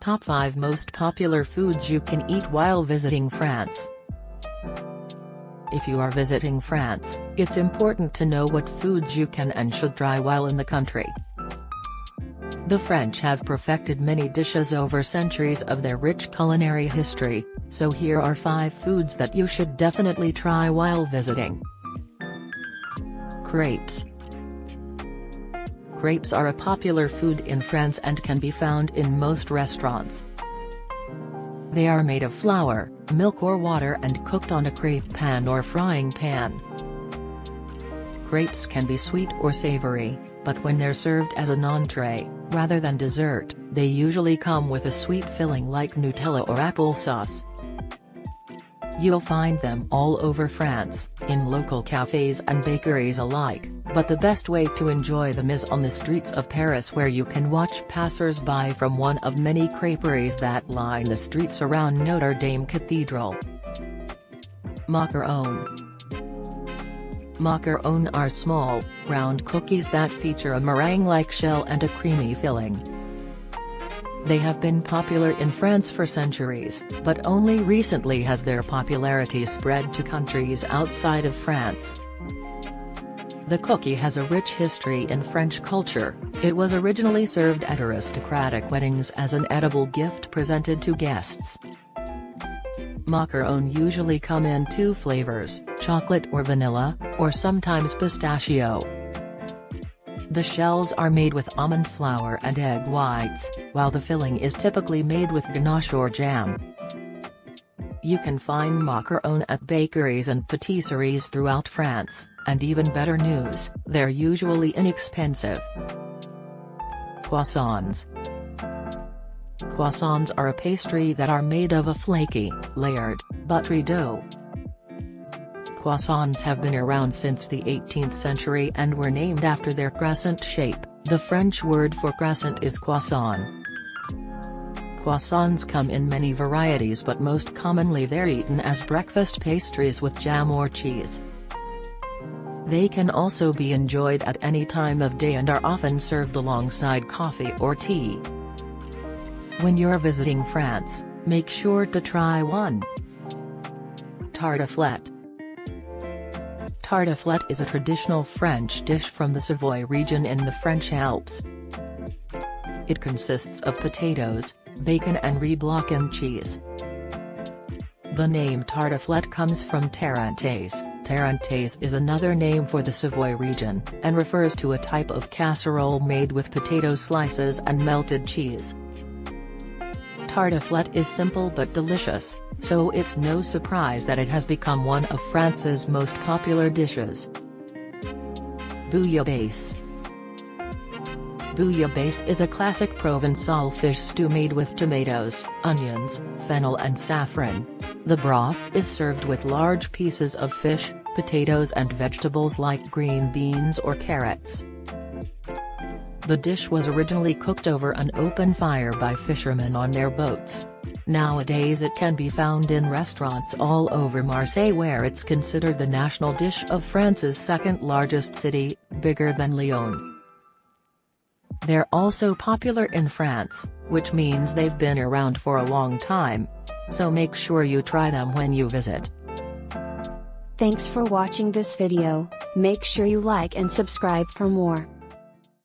Top 5 Most Popular Foods You Can Eat While Visiting France. If you are visiting France, it's important to know what foods you can and should try while in the country. The French have perfected many dishes over centuries of their rich culinary history, so here are 5 foods that you should definitely try while visiting. Crepes. Crepes are a popular food in France and can be found in most restaurants. They are made of flour, milk or water and cooked on a crepe pan or frying pan. Crepes can be sweet or savory, but when they're served as an entree, rather than dessert, they usually come with a sweet filling like Nutella or applesauce. You'll find them all over France, in local cafes and bakeries alike, but the best way to enjoy them is on the streets of Paris, where you can watch passers-by from one of many creperies that line the streets around Notre Dame Cathedral. Macarons. Macarons are small, round cookies that feature a meringue-like shell and a creamy filling. They have been popular in France for centuries, but only recently has their popularity spread to countries outside of France. The cookie has a rich history in French culture. It was originally served at aristocratic weddings as an edible gift presented to guests. Macarons usually come in 2 flavors, chocolate or vanilla, or sometimes pistachio. The shells are made with almond flour and egg whites, while the filling is typically made with ganache or jam. You can find macarons at bakeries and patisseries throughout France, and even better news, they're usually inexpensive. Croissants. Croissants are a pastry that are made of a flaky, layered, buttery dough. Croissants have been around since the 18th century and were named after their crescent shape. The French word for crescent is croissant. Croissants come in many varieties, but most commonly they're eaten as breakfast pastries with jam or cheese. They can also be enjoyed at any time of day and are often served alongside coffee or tea. When you're visiting France, make sure to try one. Tartiflette. Tartiflette is a traditional French dish from the Savoy region in the French Alps. It consists of potatoes, bacon and riz block and cheese. The name tartiflette comes from Tarentaise. Tarentaise is another name for the Savoy region, and refers to a type of casserole made with potato slices and melted cheese. Tartiflette is simple but delicious, so it's no surprise that it has become one of France's most popular dishes. Bouillabaisse. Bouillabaisse is a classic Provençal fish stew made with tomatoes, onions, fennel and saffron. The broth is served with large pieces of fish, potatoes and vegetables like green beans or carrots. The dish was originally cooked over an open fire by fishermen on their boats. Nowadays it can be found in restaurants all over Marseille, where it's considered the national dish of France's second largest city, bigger than Lyon. They're also popular in France, which means they've been around for a long time. So make sure you try them when you visit. Thanks for watching this video. Make sure you like and subscribe for more.